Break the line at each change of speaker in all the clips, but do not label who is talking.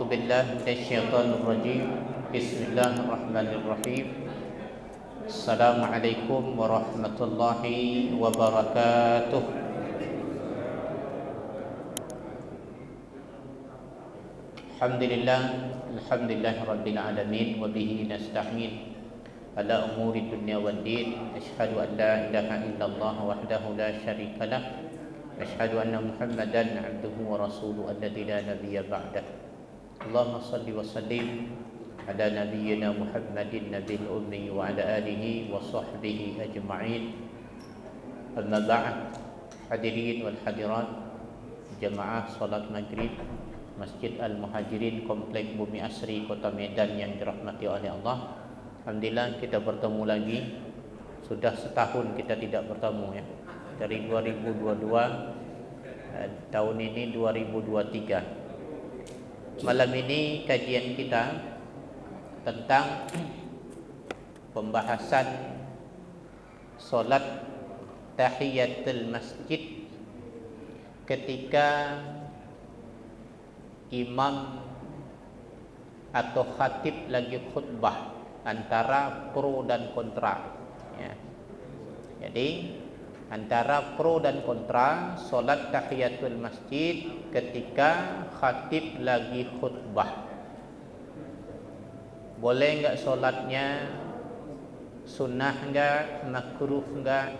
بالله من الشيطان الرجيم بسم الله الرحمن الرحيم السلام عليكم ورحمة الله وبركاته الحمد لله رب العالمين وبه نستعين على أمور الدنيا والدين أشهد أن لا إله إلا الله وحده لا شريك له أشهد أن محمدا عبده ورسوله الذي لا نبي بعده اللهم صل وسلم على نبينا محمد النبي الأمي وعلى آله وصحبه أجمعين أما بعد hadirin wal hadirat jemaah salat maghrib Masjid Al-Muhajirin Komplek Bumi Asri Kota Medan yang dirahmati oleh Allah. Alhamdulillah kita bertemu lagi. Sudah setahun kita tidak bertemu ya. Dari 2022 tahun ini 2023. Malam ini kajian kita tentang pembahasan solat tahiyatul masjid ketika imam atau khatib lagi khutbah, antara pro dan kontra ya. Jadi antara pro dan kontra solat tahiyatul masjid ketika khatib lagi khutbah. Boleh enggak solatnya? Sunnah enggak? Makruh enggak?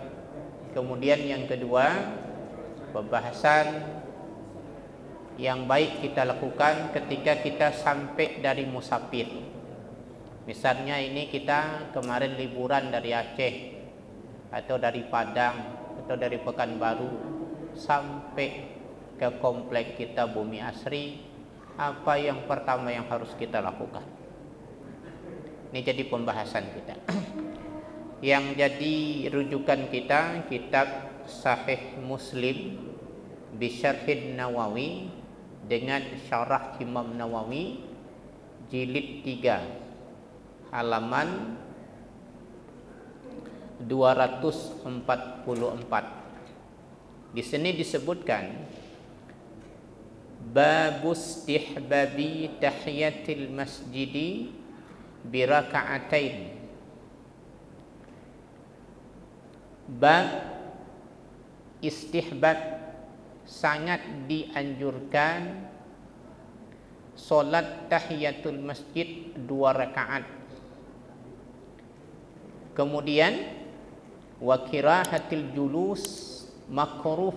Kemudian yang kedua, pembahasan yang baik kita lakukan ketika kita sampai dari musafir. Misalnya ini kita kemarin liburan dari Aceh atau dari Padang atau dari Pekanbaru sampai ke komplek kita Bumi Asri, apa yang pertama yang harus kita lakukan? Ini jadi pembahasan kita. Yang jadi rujukan kita kitab Sahih Muslim Bisyarhin Nawawi dengan syarah Imam Nawawi jilid 3 halaman 244. Di sini disebutkan babus istihbabi tahiyatil masjidi bi raka'atain. Bab istihbab, sangat dianjurkan solat tahiyatul masjid 2 rakaat. Kemudian wa kirahatil julus, makruh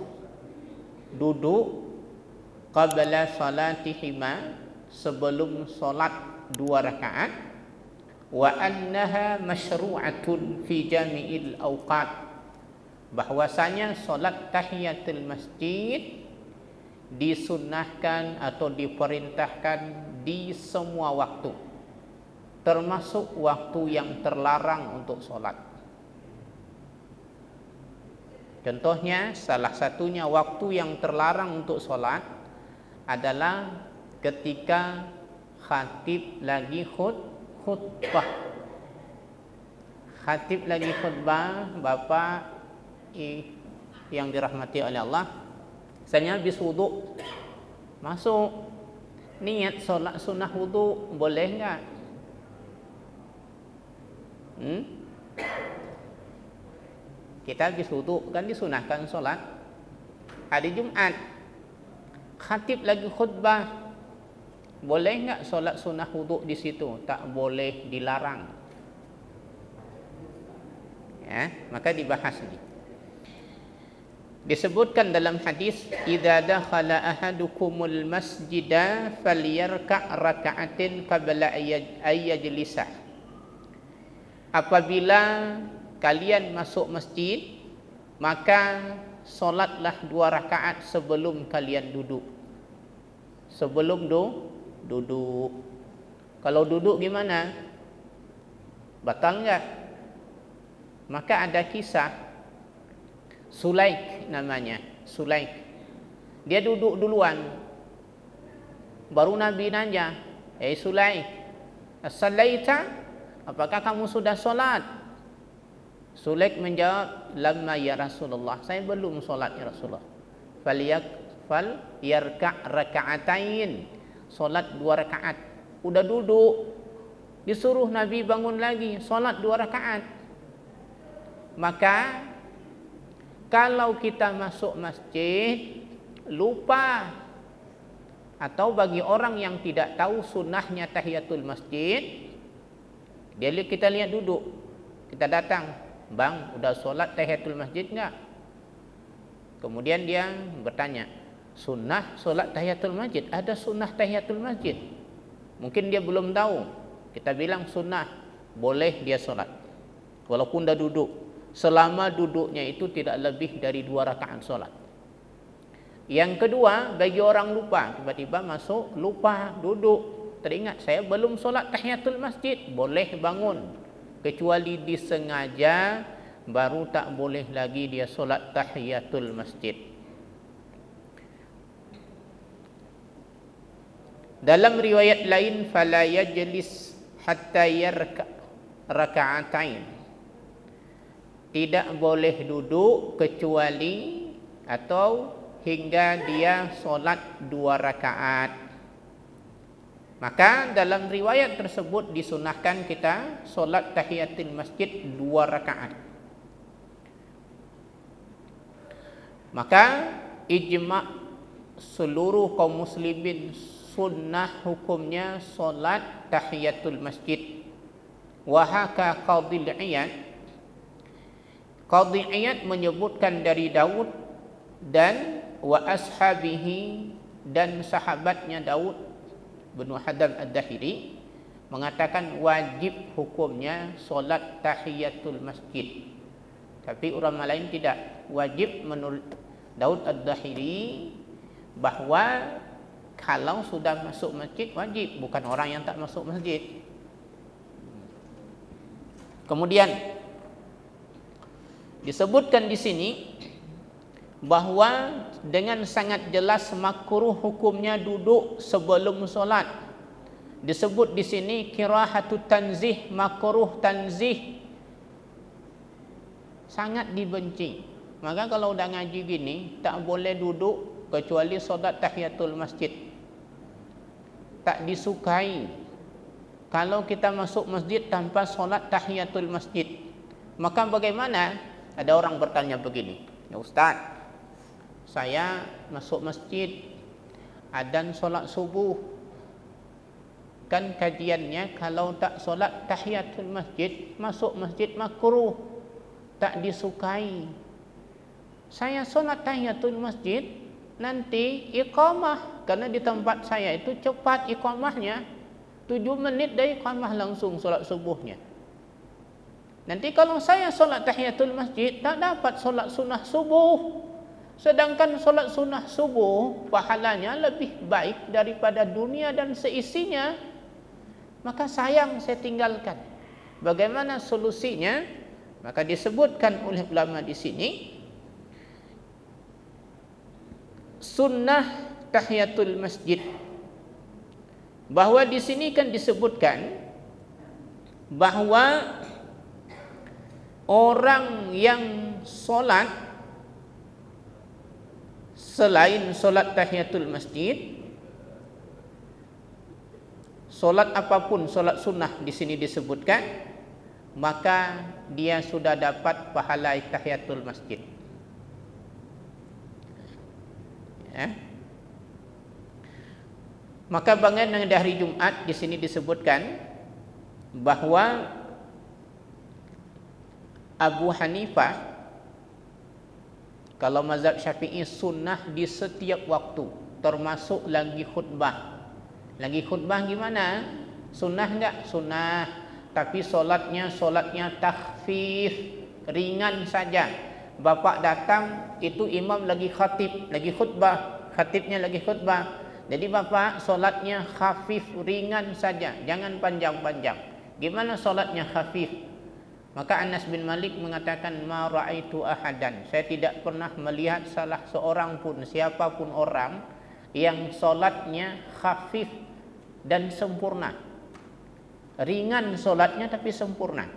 duduk qabla salatihima, sebelum solat 2 rakaat. Wa annaha masyru'atun fi jami'il awqat, bahwasanya solat tahiyatul masjid disunnahkan atau diperintahkan di semua waktu, termasuk waktu yang terlarang untuk solat. Contohnya, salah satunya waktu yang terlarang untuk solat adalah ketika khatib lagi khutbah. Khatib lagi khutbah, Bapak yang dirahmati oleh Allah, misalnya habis wudu, masuk niat solat sunnah wudu, boleh enggak? Kita habis wudu kan disunahkan solat hari Jumat, khatib lagi khutbah, boleh enggak solat sunnah wudu di situ? Tak boleh, dilarang ya. Maka dibahas ini. Disebutkan dalam hadis, idza dakhala ahadukumul masjida falyarka' raka'atin qabla ayyajlisa. Apabila kalian masuk masjid, maka solatlah 2 rakaat sebelum kalian duduk. Sebelum duduk. Kalau duduk gimana? Batal enggak? Maka ada kisah Sulaik namanya, Sulaik. Dia duduk duluan. Baru Nabi nanya, Sulaik, as-salaita? Apakah kamu sudah solat? Sulaik menjawab, lamma ya Rasulullah, saya belum solat ya Rasulullah. Falyarka' raka'atain, solat 2 rakaat. Udah duduk, disuruh Nabi bangun lagi, solat 2 rakaat. Maka kalau kita masuk masjid lupa, atau bagi orang yang tidak tahu sunnahnya tahiyatul masjid, kita lihat duduk, kita datang, bang, udah solat tahiyatul masjid enggak? Kemudian dia bertanya, sunnah solat tahiyatul masjid, ada sunnah tahiyatul masjid? Mungkin dia belum tahu. Kita bilang sunnah, boleh dia solat walaupun dah duduk, selama duduknya itu tidak lebih dari 2 rakaat solat. Yang kedua, bagi orang lupa, tiba-tiba masuk, lupa duduk, teringat saya belum solat tahiyatul masjid, boleh bangun, kecuali disengaja, baru tak boleh lagi dia solat tahiyatul masjid. Dalam riwayat lain, fala yajlis hatta yarka raka'atain, tidak boleh duduk kecuali atau hingga dia solat 2 rakaat. Maka dalam riwayat tersebut disunahkan kita solat tahiyatul masjid 2 rakaat. Maka ijma' seluruh kaum muslimin, sunnah hukumnya solat tahiyatul masjid. Wahaka Qadhi Iyad, Qadhi Iyad menyebutkan dari Daud dan wa ashabihi, dan sahabatnya Daud bin Hadam ad-Dahiri mengatakan wajib hukumnya solat tahiyatul masjid. Tapi ulama lain tidak. Wajib menurut Daud ad-Dahiri bahwa kalau sudah masuk masjid wajib, bukan orang yang tak masuk masjid. Kemudian disebutkan di sini bahwa dengan sangat jelas makruh hukumnya duduk sebelum solat. Disebut di sini kirahatut tanzih, makruh tanzih, sangat dibenci. Maka kalau udah ngaji gini, tak boleh duduk kecuali solat tahiyatul masjid. Tak disukai kalau kita masuk masjid tanpa solat tahiyatul masjid. Maka bagaimana? Ada orang bertanya begini, ya Ustaz, saya masuk masjid, adzan solat subuh, kan kajiannya kalau tak solat tahiyatul masjid, masuk masjid makruh, tak disukai. Saya solat tahiyatul masjid, nanti iqamah, karena di tempat saya itu cepat iqamahnya, 7 menit dari iqamah langsung solat subuhnya. Nanti kalau saya solat tahiyatul masjid, tak dapat solat sunnah subuh. Sedangkan solat sunnah subuh pahalanya lebih baik daripada dunia dan seisinya. Maka sayang saya tinggalkan. Bagaimana solusinya? Maka disebutkan oleh ulama di sini sunnah tahiyatul masjid. Bahwa di sini kan disebutkan bahwa orang yang solat selain solat tahiyatul masjid, solat apapun, solat sunnah di sini disebutkan, maka dia sudah dapat pahala tahiyatul masjid. Ya. Maka bangun di hari Jumat di sini disebutkan bahwa Abu Hanifah, kalau mazhab Syafi'i, sunnah di setiap waktu, termasuk lagi khutbah. Lagi khutbah gimana? Sunnah enggak? Sunnah. Tapi solatnya takhfif, ringan saja. Bapak datang, itu imam lagi khatib, lagi khutbah, khatibnya lagi khutbah. Jadi bapak solatnya khafif, ringan saja, jangan panjang-panjang. Gimana solatnya khafif? Maka Anas bin Malik mengatakan, ma ra'aitu ahadan, saya tidak pernah melihat salah seorang pun, siapapun orang yang solatnya khafif dan sempurna, ringan solatnya tapi sempurna,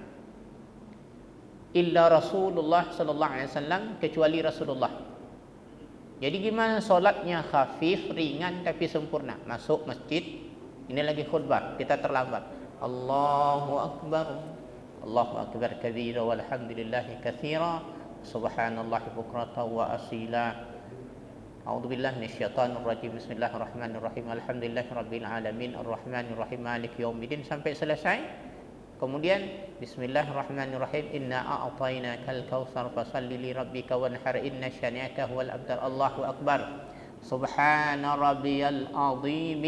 illa Rasulullah sallallahu alaihi wasallam, kecuali Rasulullah. Jadi gimana solatnya khafif, ringan tapi sempurna. Masuk masjid, ini lagi khutbah, kita terlambat. Allahu Akbar, Allahu Akbar kabira walhamdulillahi katsira, subhanallahi bukratan wa asila. A'udzubillahi minasyaitonir rajim. Bismillahirrahmanirrahim. Alhamdulillahirabbil alamin, arrahmanir rahim, maliki yaumiddin sampai selesai. Kemudian bismillahirrahmanirrahim. Inna a'tainakal kautsar fasalli li rabbika wanhar inna syani'aka huwal abtar. Allahu akbar. Subhana rabbiyal azim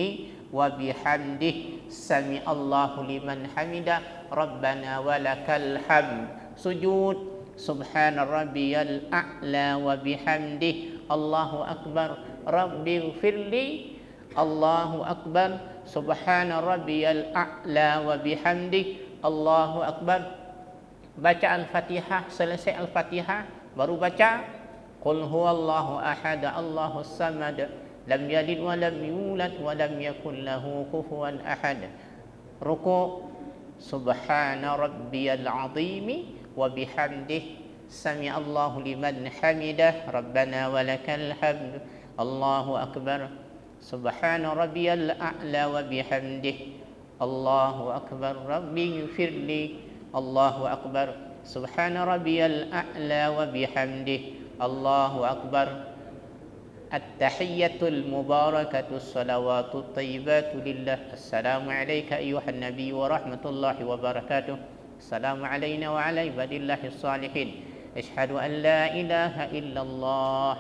wa bihamdihi sami'allahu liman hamida. Rabbana walakal hamd. Sujud. Subhana rabbiyal a'la wa bihamdihi. Allahu akbar. Rabbighfirli. Allahu akbar. Subhana rabbiyal a'la wa bihamdihi. Allahu Akbar. Baca Al-Fatihah, selesai Al-Fatihah baru baca Qul huwallahu ahad, Allahus samad, lam yalid wa lam yulad wa lam yakul lahu kufuwan ahad. Ruku' Subhana rabbiyal azim wa bihamdihi sami'allahu liman hamidah. Rabbana walakal hamd. Allahu Akbar. Subhana rabbiyal a'la wa bihamdihi. Allahu Akbar. Rabbighfirli. Allahu Akbar. Subhana rabbiyal a'la wa bihamdihi. Allahu Akbar. At-tahiyyatul mubarakatus salawatut thayyibatu lillah. Assalamu alayka ayyuhan nabiy wa rahmatullahi wa barakatuh. Assalamu alayna wa ala ibadillahis salihin. Asyhadu an la ilaha illallah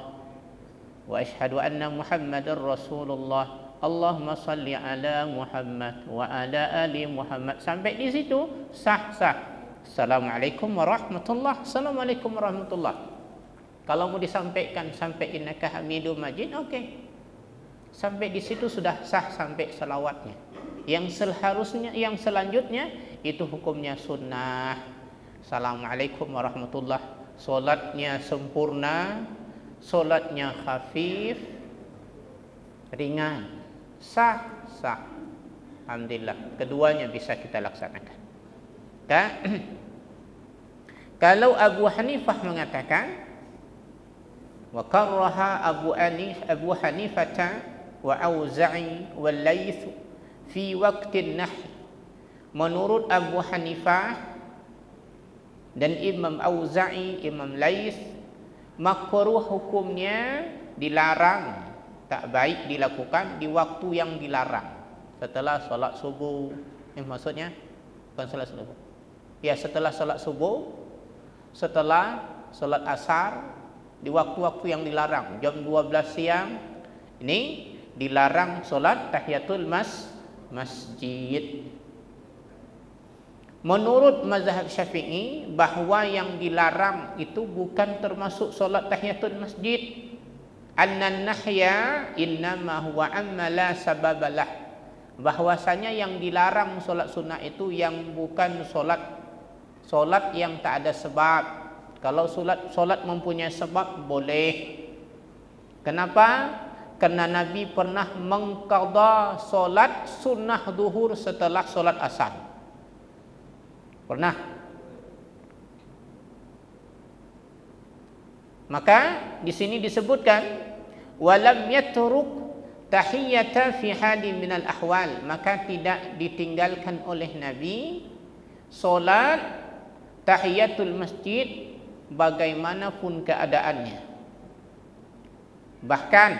wa asyhadu anna Muhammadar Rasulullah. Allahumma salli ala Muhammad wa ala ali Muhammad. Sampai di situ sah-sah. Assalamualaikum warahmatullahi. Assalamualaikum warahmatullahi. Kalau mau disampaikan sampai innaka Hamidum Majid, okey. Sampai di situ sudah sah sampai selawatnya. Yang selanjutnya itu hukumnya sunnah. Assalamualaikum warahmatullahi. Solatnya sempurna, solatnya khafif, ringan. Sah. Alhamdulillah. Keduanya bisa kita laksanakan. Kalau Abu Hanifah mengatakan wa karaha Abu Hanifah wa Auza'i wal Laits fi waqtin nahy. Menurut Abu Hanifah dan Imam Auza'i, Imam Laits, makruh hukumnya, dilarang, tak baik dilakukan di waktu yang dilarang. Setelah solat subuh. Maksudnya bukan solat subuh. Ya, setelah solat subuh, setelah solat asar, di waktu-waktu yang dilarang. Jam 12 siang ini dilarang solat tahiyatul masjid. Menurut mazhab Syafi'i, bahwa yang dilarang itu bukan termasuk solat tahiyatul masjid. Annan nahya innama huwa amma la sababalah. Bahwasanya yang dilarang solat sunnah itu yang bukan solat yang tak ada sebab. Kalau solat mempunyai sebab boleh. Kenapa? Karena Nabi pernah mengqadha solat sunnah zuhur setelah solat asar. Pernah. Maka di sini disebutkan walam yatruk tahiyyata fi halin minal ahwal. Maka tidak ditinggalkan oleh Nabi solat tahiyatul masjid bagaimanapun keadaannya. Bahkan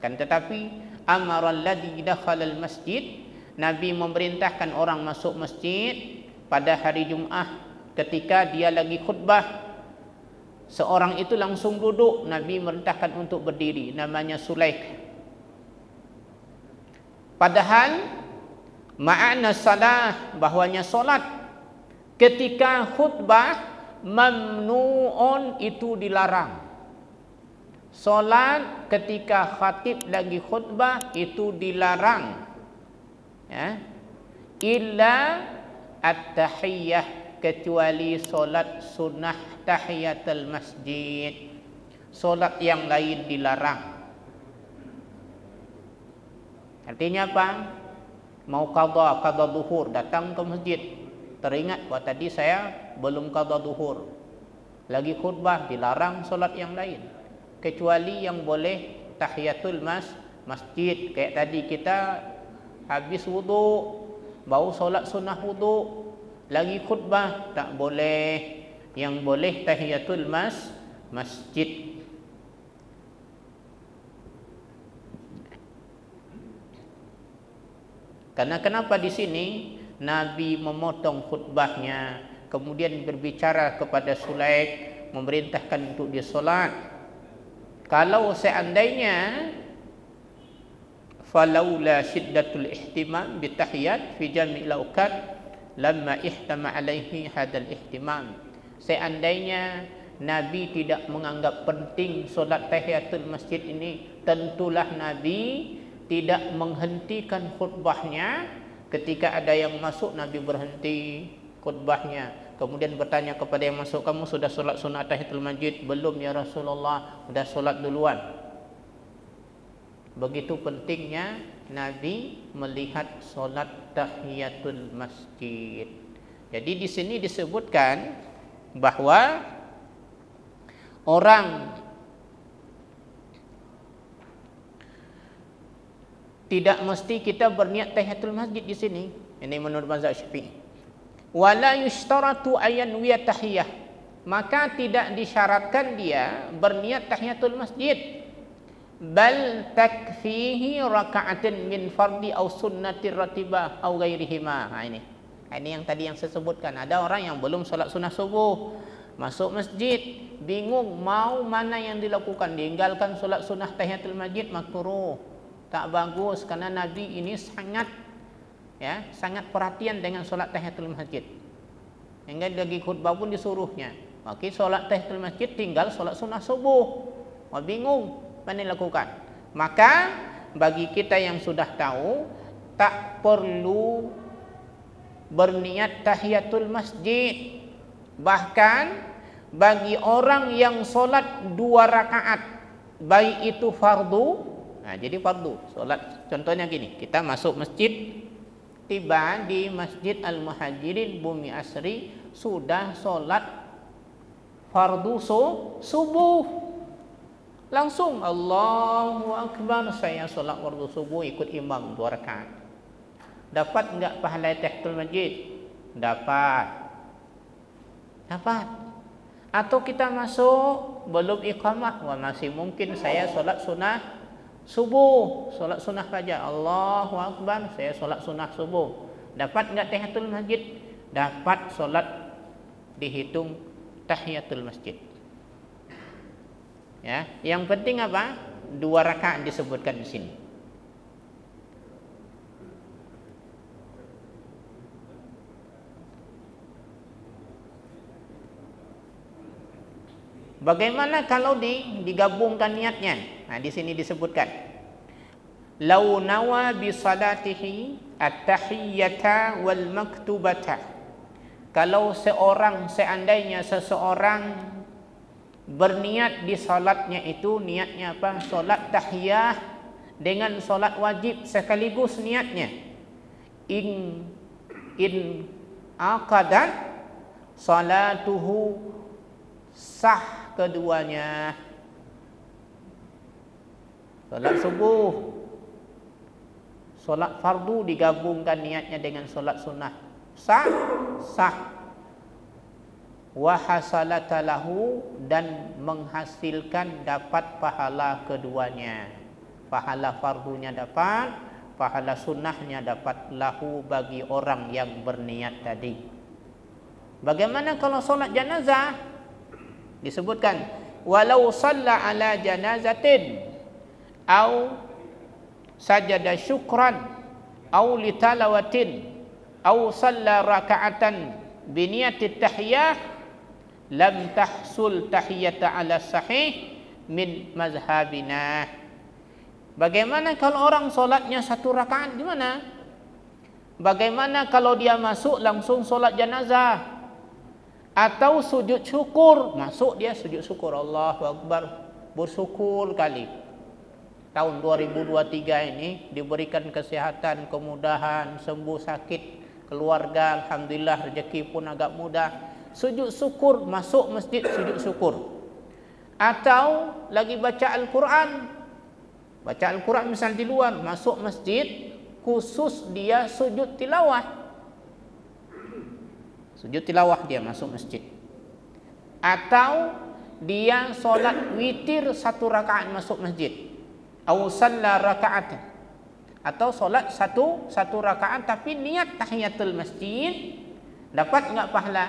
kan tetapi amaral ladzi dakhala al masjid, Nabi memerintahkan orang masuk masjid pada hari Jumaat ketika dia lagi khutbah. Seorang itu langsung duduk, Nabi merintahkan untuk berdiri, namanya Sulaik. Padahal makna salah, bahwanya solat ketika khutbah mamnu'un, itu dilarang. Solat ketika khatib lagi khutbah itu dilarang. Ya. Illa at-tahiyyah, kecuali solat sunnah tahiyatul masjid. Solat yang lain dilarang. Artinya apa? Mau qadha zuhur, datang ke masjid, teringat bahwa tadi saya belum qadha zuhur, lagi khutbah, dilarang solat yang lain. kecuali yang boleh tahiyatul masjid. Kayak tadi kita habis wudu, baru solat sunnah wudu, lagi khutbah, tak boleh. Yang boleh tahiyatul masjid. Karena kenapa di sini Nabi memotong khutbahnya, kemudian berbicara kepada Sulaik, memerintahkan untuk dia solat. Kalau seandainya falaula syiddatul ihtimam bitahiyat fi jami'il awqat lamma ihtama alaihi hadal ihtimam. Seandainya Nabi tidak menganggap penting solat tahiyatul masjid ini, tentulah Nabi tidak menghentikan khutbahnya. Ketika ada yang masuk, Nabi berhenti khutbahnya, kemudian bertanya kepada yang masuk, kamu sudah solat sunat tahiyatul masjid? Belum ya Rasulullah, sudah solat duluan. Begitu pentingnya Nabi melihat solat tahiyatul masjid. Jadi di sini disebutkan bahwa orang tidak mesti kita berniat tahiyatul masjid di sini. Ini menurut mazhab Syafi'i. Wala yushtaratu ayan wiya tahiyah. Maka tidak disyaratkan dia berniat tahiyatul masjid. Bal takfihi raka'atin min fardi aw sunnatir ratibah aw ghairihima. Ini yang tadi yang saya sebutkan. Ada orang yang belum solat sunnah subuh, masuk masjid, bingung mau mana yang dilakukan. Ditinggalkan solat sunnah tahiyatul masjid, makruh. Tak bagus, karena Nabi ini sangat perhatian dengan solat tahiyatul masjid. Hingga lagi khutbah pun disuruhnya, oke, solat tahiyatul masjid tinggal solat sunnah subuh. Bingung mana dilakukan. Maka bagi kita yang sudah tahu, tak perlu berniat tahiyatul masjid. Bahkan bagi orang yang solat 2 rakaat, baik itu fardu. Jadi fardu solat, contohnya gini, kita masuk masjid, tiba di Masjid Al-Muhajirin Bumi Asri, sudah solat fardu subuh, langsung Allahu Akbar, saya solat fardu subuh ikut imam 2 rakaat. Dapat enggak pahala tahiyatul masjid? Dapat. Atau kita masuk belum iqamah, masih mungkin saya solat sunnah subuh, solat sunnah saja, Allahu Akbar, saya solat sunnah subuh. Dapat enggak tahiyatul masjid? Dapat, solat dihitung tahiyatul masjid. Ya, yang penting apa? 2 rakaat disebutkan di sini. Bagaimana kalau digabungkan niatnya? Di sini disebutkan, lau nawa bi salatihi at-tahiyyata wal maktubata. Kalau seandainya seseorang berniat di salatnya itu, niatnya apa? Salat tahiyah dengan salat wajib sekaligus niatnya. In aqadat salatuhu, sah keduanya. Solat subuh, solat fardu digabungkan niatnya dengan solat sunnah, sah. Wa hasalata lahu, dan menghasilkan dapat pahala keduanya. Pahala fardunya dapat, pahala sunnahnya dapat, lahu bagi orang yang berniat tadi. Bagaimana kalau solat janazah? Disebutkan, walau shalla ala janazatin au sajada syukran au litalawatin au shalla raka'atan biniyati tahiyah lam tahsul tahiyata ala sahih min mazhabina. Bagaimana kalau orang solatnya 1 rakaat, gimana? Bagaimana kalau dia masuk langsung solat janazah atau sujud syukur? Masuk dia sujud syukur, Allahu Akbar, bersyukur kali tahun 2023 ini diberikan kesehatan, kemudahan, sembuh sakit keluarga, alhamdulillah, rezeki pun agak mudah. Sujud syukur, masuk masjid sujud syukur. Atau lagi baca Al-Quran. Baca Al-Quran misal di luar, masuk masjid, khusus dia sujud tilawah. Sujud tilawah dia masuk masjid. Atau dia solat witir 1 rakaat masuk masjid. Aw shalla raka'atan. Atau solat satu rakaat tapi niat tahiyatul masjid, dapat enggak pahala?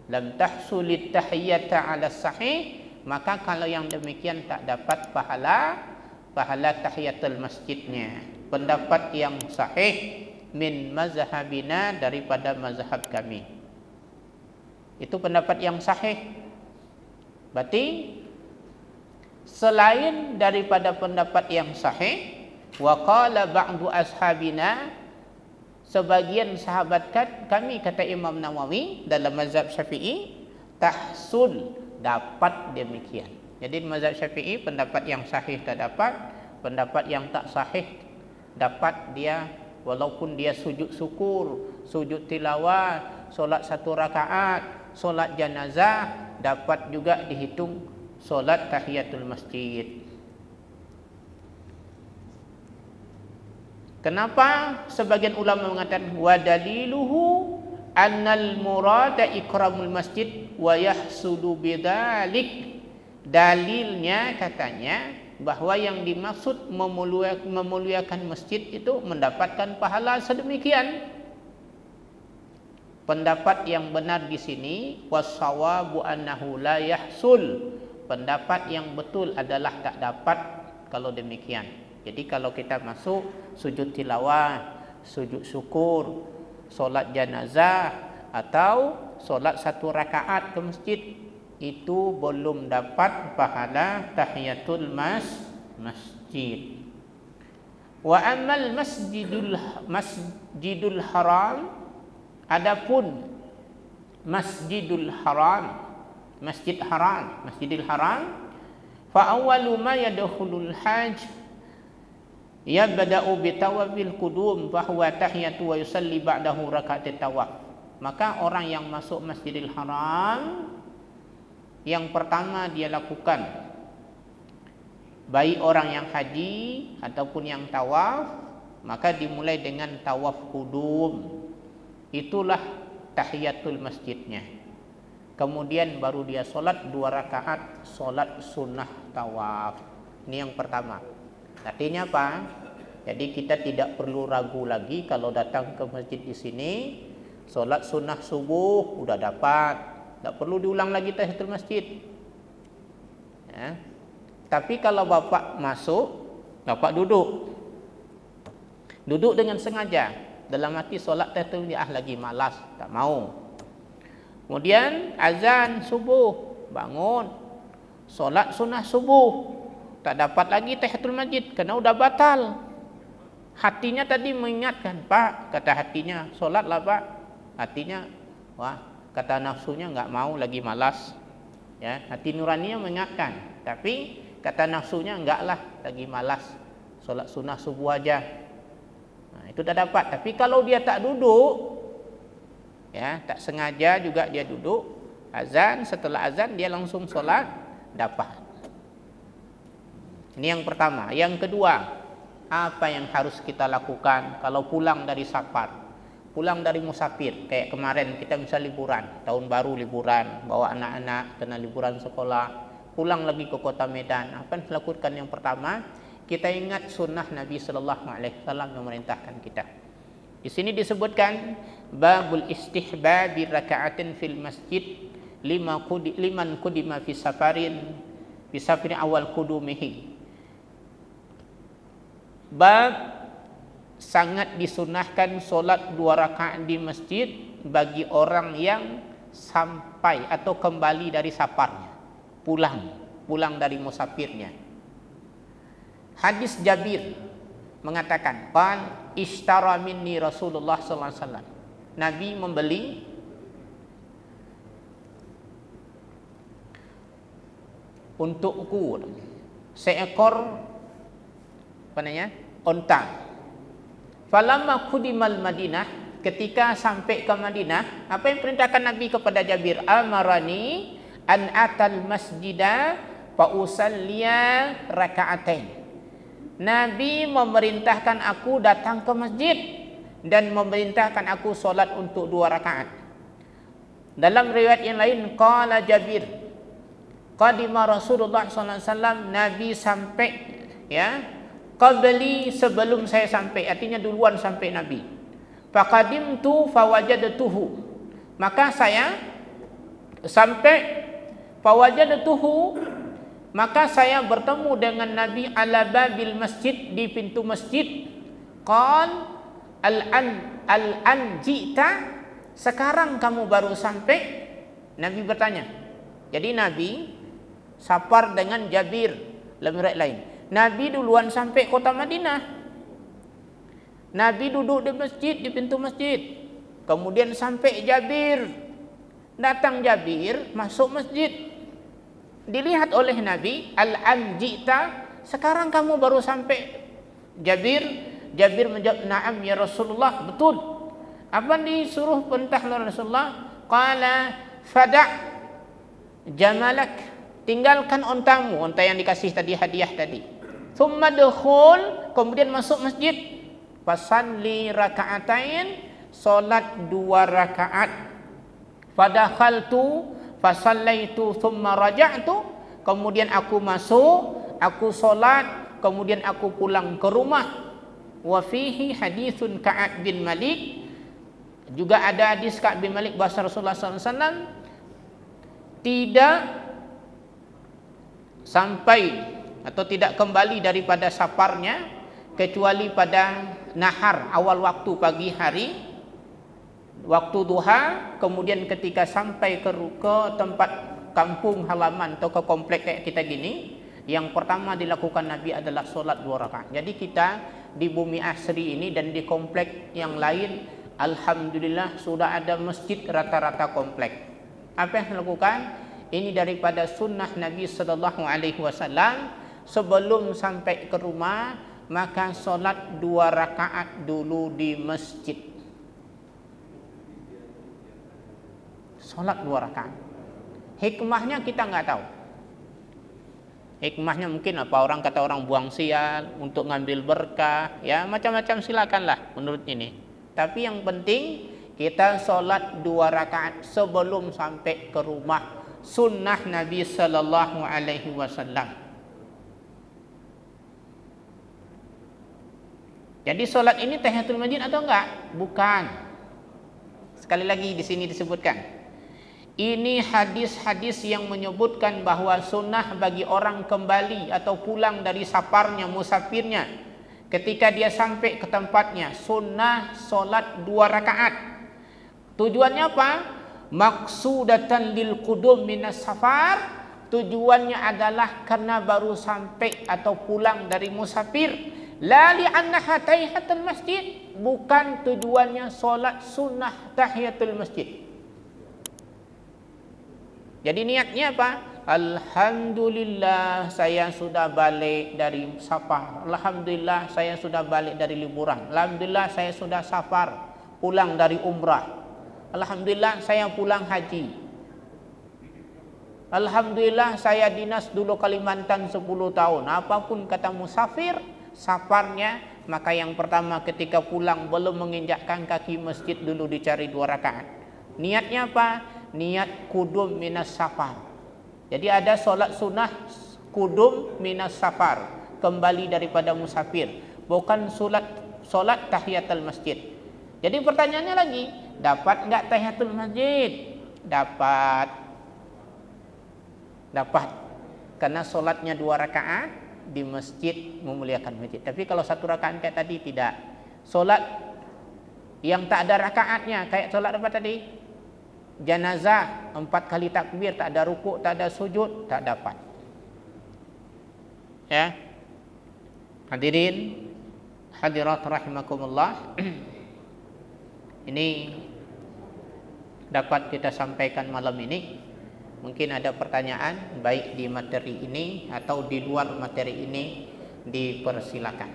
Lam tahsulit tahiyata ala sahih, maka kalau yang demikian tak dapat pahala tahiyatul masjidnya. Pendapat yang sahih min mazhabina, daripada mazhab kami. Itu pendapat yang sahih. Berarti selain daripada pendapat yang sahih, wa qala ba'du ashabina, sebagian sahabat kami, kata Imam Nawawi dalam mazhab Syafi'i, tahsul, dapat demikian. Jadi mazhab Syafi'i pendapat yang sahih tak dapat, pendapat yang tak sahih dapat dia, walaupun dia sujud syukur, sujud tilawah, solat 1 rakaat, solat janazah, dapat juga dihitung solat tahiyatul masjid. Kenapa sebagian ulama mengatakan wa daliluhu annal murada ikramul masjid wa yahsulu bidzalik. Dalilnya katanya bahwa yang dimaksud memuliakan masjid itu mendapatkan pahala sedemikian. Pendapat yang benar di sini wassawabu annahu la yahsul. Pendapat yang betul adalah tak dapat kalau demikian. Jadi kalau kita masuk sujud tilawah, sujud syukur, solat janazah atau solat 1 rakaat ke masjid, itu belum dapat pahala tahiyatul masjid. Wa ammal masjidul haram, adapun masjidul masjidil haram, fa awwalu ma yadkhulul hajj yabda'u bi tawafil qudum fa huwa tahiyatu wa yusalli ba'dahu raka'at tawaf. Maka orang yang masuk Masjidil Haram, yang pertama dia lakukan, baik orang yang haji ataupun yang tawaf, maka dimulai dengan tawaf qudum. Itulah tahiyatul masjidnya. Kemudian baru dia solat 2 rakaat, solat sunnah tawaf. Ini yang pertama. Artinya apa? Jadi kita tidak perlu ragu lagi kalau datang ke masjid di sini, solat sunnah subuh udah dapat, tak perlu diulang lagi tahiyatul masjid. Ya. Tapi kalau bapak masuk, bapak duduk dengan sengaja, dalam hati solat tahiyatul lagi malas, tak mau. Kemudian azan subuh, bangun, solat sunnah subuh, tak dapat lagi tahiyatul masjid kerana udah batal. Hatinya tadi mengingatkan, Pak, kata hatinya, solatlah Pak. Hatinya, wah, kata nafsunya enggak mau, lagi malas. Ya, hati nuraninya mengingatkan, tapi kata nafsunya enggaklah, lagi malas. Solat sunnah subuh aja. Nah, itu tak dapat. Tapi kalau dia tak duduk, ya, tak sengaja juga dia duduk, azan, setelah azan dia langsung solat, dapat. Ini yang pertama. Yang kedua, apa yang harus kita lakukan kalau pulang dari safar, pulang dari musafir? Kayak kemarin kita misal liburan, tahun baru liburan, bawa anak-anak kena liburan sekolah, pulang lagi ke kota Medan. Apa yang dilakukan? Yang pertama, kita ingat sunnah Nabi sallallahu alaihi wasallam yang memerintahkan kita. Di sini disebutkan babul istihbab raka'atin fil masjid liman qudima fi safarin awal qudumihi. Bab sangat disunahkan solat 2 rakaat di masjid bagi orang yang sampai atau kembali dari safarnya, pulang dari musafirnya. Hadis Jabir mengatakan, qal ishtara minni Rasulullah sallallahu alaihi wasallam. Nabi membeli untukku seekor onta. Falamma qudimal Madinah, ketika sampai ke Madinah, apa yang perintahkan Nabi kepada Jabir? Amarani an atal masjida fa usalliya raka'atain. Nabi memerintahkan aku datang ke masjid dan memerintahkan aku solat untuk 2 rakaat. Dalam riwayat yang lain, qala Jabir, qadima Rasulullah sallallahu alaihi wasallam, Nabi sampai, ya, qabli, sebelum saya sampai, artinya duluan sampai Nabi. Faqadimtu fawajadtuhu, maka saya sampai, fawajadtuhu, maka saya bertemu dengan Nabi ala babil masjid, di pintu masjid. Qal al-an ji'ta, sekarang kamu baru sampai? Nabi bertanya. Jadi Nabi sapar dengan Jabir dalam riwayat lain. Nabi duluan sampai kota Madinah. Nabi duduk di masjid, di pintu masjid. Kemudian sampai Jabir. Datang Jabir, masuk masjid. Dilihat oleh Nabi, al-an ji'ta, sekarang kamu baru sampai? Jabir menjawab, na'am ya Rasulullah, betul. Apa disuruh perintah Rasulullah? Qala fada' jamalak, tinggalkan ontamu, onta yang dikasih tadi, hadiah tadi. Thumma dukhul, kemudian masuk masjid. Fasalli raka'atain, solat 2 rakaat. Fadakhaltu fasallaitu thumma raja'tu, kemudian aku masuk, aku solat, kemudian aku pulang ke rumah. Wa fihi hadithun Ka'ab bin Malik, juga ada hadis Ka'ab bin Malik bahasa Rasulullah SAW tidak sampai atau tidak kembali daripada safarnya kecuali pada nahar, awal waktu pagi hari, waktu duha. Kemudian ketika sampai ke tempat kampung halaman atau ke komplek kayak kita gini, yang pertama dilakukan Nabi adalah solat 2 rakaat. Jadi kita di bumi asri ini dan di komplek yang lain, alhamdulillah sudah ada masjid rata-rata komplek. Apa yang dilakukan? Ini daripada sunnah Nabi sallallahu alaihi wasallam, sebelum sampai ke rumah maka solat 2 rakaat dulu di masjid. Solat 2 rakaat. Hikmahnya kita nggak tahu. Hikmahnya mungkin apa, orang kata orang buang sial, untuk ngambil berkah, ya macam-macam, silakanlah menurut ini. Tapi yang penting kita solat 2 rakaat sebelum sampai ke rumah, sunnah Nabi sallallahu alaihi wasallam. Jadi solat ini tahiyatul masjid atau enggak? Bukan. Sekali lagi di sini disebutkan, ini hadis-hadis yang menyebutkan bahwa sunnah bagi orang kembali atau pulang dari safarnya, musafirnya, ketika dia sampai ke tempatnya, sunnah solat 2 rakaat. Tujuannya apa? Maksudatan lil qudum minas safar, tujuannya adalah karena baru sampai atau pulang dari musafir. La li'annaha tahiyatul masjid, bukan tujuannya solat sunnah tahiyatul masjid. Jadi niatnya apa? Alhamdulillah saya sudah balik dari safar. Alhamdulillah saya sudah balik dari liburan. Alhamdulillah saya sudah safar, pulang dari umrah. Alhamdulillah saya pulang haji. Alhamdulillah saya dinas dulu Kalimantan 10 tahun. Apapun kata musafir, safarnya, maka yang pertama ketika pulang belum menginjakkan kaki masjid dulu dicari 2 rakaat. Niatnya apa? Niat kudum minas safar. Jadi ada solat sunnah kudum minas safar, kembali daripada musafir, bukan solat tahiyatul masjid. Jadi pertanyaannya lagi, dapat enggak tahiyatul masjid? Dapat. Karena solatnya 2 rakaat di masjid, memuliakan masjid. Tapi kalau 1 rakaat kayak tadi tidak. Solat yang tak ada rakaatnya, kayak solat apa tadi? Janazah 4 kali takbir, tak ada rukuk, tak ada sujud, tak dapat. Ya. Hadirin hadirat rahimakumullah. Ini dapat kita sampaikan malam ini. Mungkin ada pertanyaan baik di materi ini atau di luar materi ini, dipersilakan.